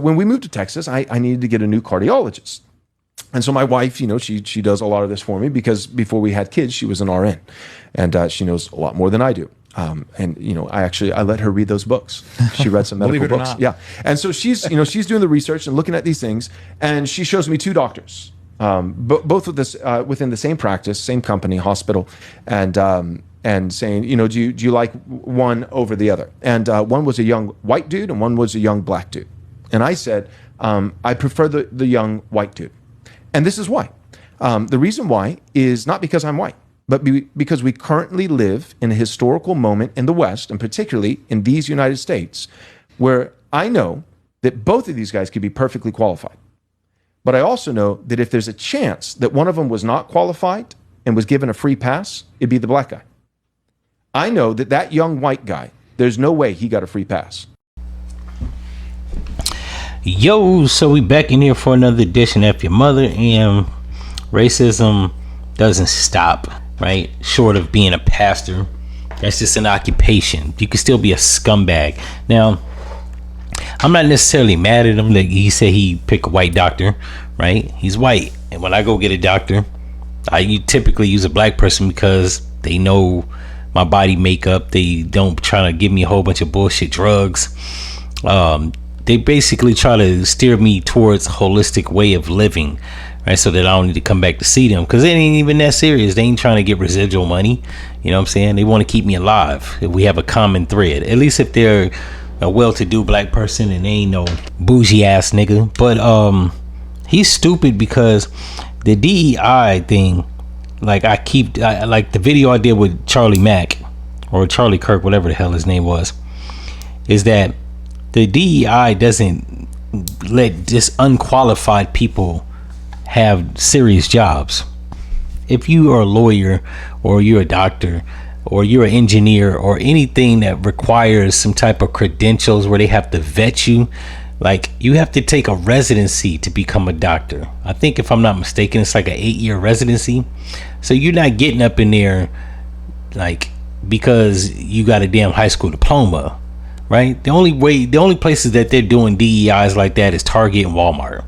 When we moved to Texas, I needed to get a new cardiologist. And so my wife, she does a lot of this for me because before we had kids, she was an RN, and she knows a lot more than I do. I let her read those books. She read some medical books. Yeah. And so she's doing the research and looking at these things, and she shows me two doctors, both with this within the same practice, same company, hospital, and saying, do you like one over the other? And one was a young white dude, and one was a young black dude. And I said, I prefer the young white dude. And this is why. The reason why is not because I'm white, but because we currently live in a historical moment in the West, and particularly in these United States, where I know that both of these guys could be perfectly qualified. But I also know that if there's a chance that one of them was not qualified and was given a free pass, it'd be the black guy. I know that young white guy, there's no way he got a free pass. Yo, so we back in here for another edition of F-ya-Motha, and racism doesn't stop, right? Short of being a pastor, that's just an occupation. You can still be a scumbag. Now, I'm not necessarily mad at him that he said he picked a white doctor, right? He's white, and when I go get a doctor, I typically use a black person because they know my body makeup. They don't try to give me a whole bunch of bullshit drugs. They basically try to steer me towards a holistic way of living, right? So that I don't need to come back to see them, because it ain't even that serious. They ain't trying to get residual money. You know what I'm saying? They want to keep me alive. If we have a common thread, at least if they're a well-to-do black person and they ain't no bougie ass nigga. But he's stupid because the DEI thing, like like the video I did with Charlie Mack or Charlie Kirk, whatever the hell his name was, is that the DEI doesn't let just unqualified people have serious jobs. If you are a lawyer or you're a doctor or you're an engineer or anything that requires some type of credentials where they have to vet you, like you have to take a residency to become a doctor. I think if I'm not mistaken, it's like an 8-year residency. So you're not getting up in there like because you got a damn high school diploma. Right? The only places that they're doing DEIs like that is Target and Walmart.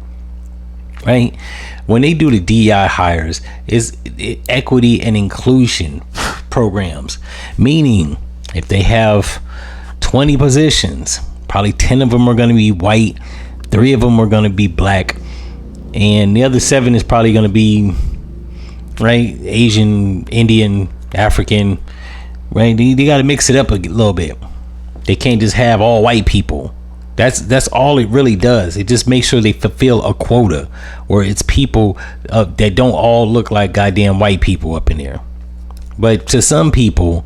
Right? When they do the DEI hires, is equity and inclusion programs. Meaning, if they have 20 positions, probably 10 of them are going to be white, 3 of them are going to be black, and the other 7 is probably going to be, right, Asian, Indian, African. Right? They got to mix it up a little bit. They can't just have all white people. That's all it really does. It just makes sure they fulfill a quota, where it's people that don't all look like goddamn white people up in there. But to some people,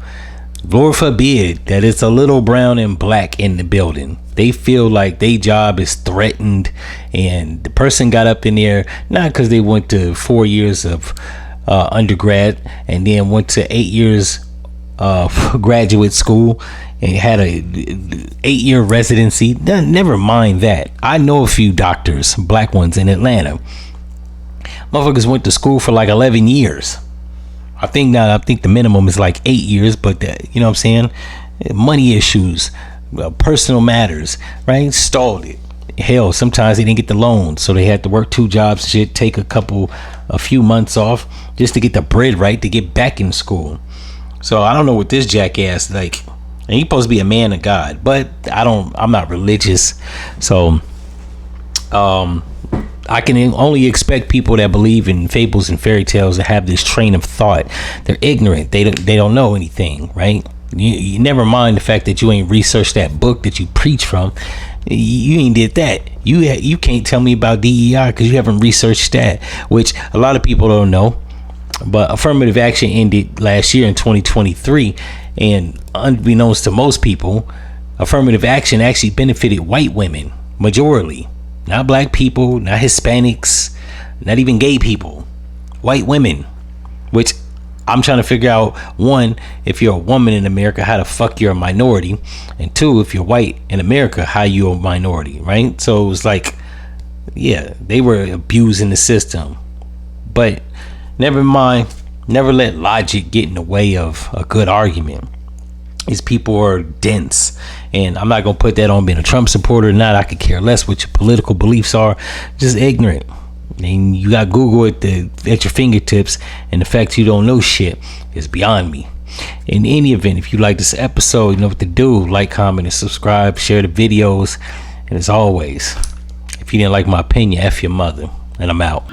Lord forbid that it's a little brown and black in the building, they feel like their job is threatened. And the person got up in there not because they went to 4 years of undergrad and then went to 8 years graduate school and had a 8-year residency. Never mind that. I know a few doctors, black ones in Atlanta. Motherfuckers went to school for like 11 years. I think the minimum is like 8 years, but you know what I'm saying? Money issues, personal matters, right? Stalled it. Hell, sometimes they didn't get the loan, so they had to work 2 jobs, shit, take a few months off just to get the bread right to get back in school. So I don't know what this jackass like. And he's supposed to be a man of God, but I'm not religious. So I can only expect people that believe in fables and fairy tales to have this train of thought. They're ignorant. They don't know anything, right? You never mind the fact that you ain't researched that book that you preach from. You ain't did that. You can't tell me about DEI because you haven't researched that, which a lot of people don't know. But affirmative action ended last year in 2023, and unbeknownst to most people, affirmative action actually benefited white women majorly, not black people, not Hispanics, not even gay people, white women. Which I'm trying to figure out, 1, if you're a woman in America, how the fuck you're a minority, and 2, if you're white in America, how you're a minority, right? So it was like, yeah, they were abusing the system. But never mind, never let logic get in the way of a good argument. These people are dense, and I'm not gonna put that on being a Trump supporter or not. I could care less what your political beliefs are. Just ignorant. And you got Google at your fingertips, and the fact you don't know shit is beyond me. In any event, if you like this episode, you know what to do. Like, comment, and subscribe. Share the videos. And as always, if you didn't like my opinion, F your mother. And I'm out.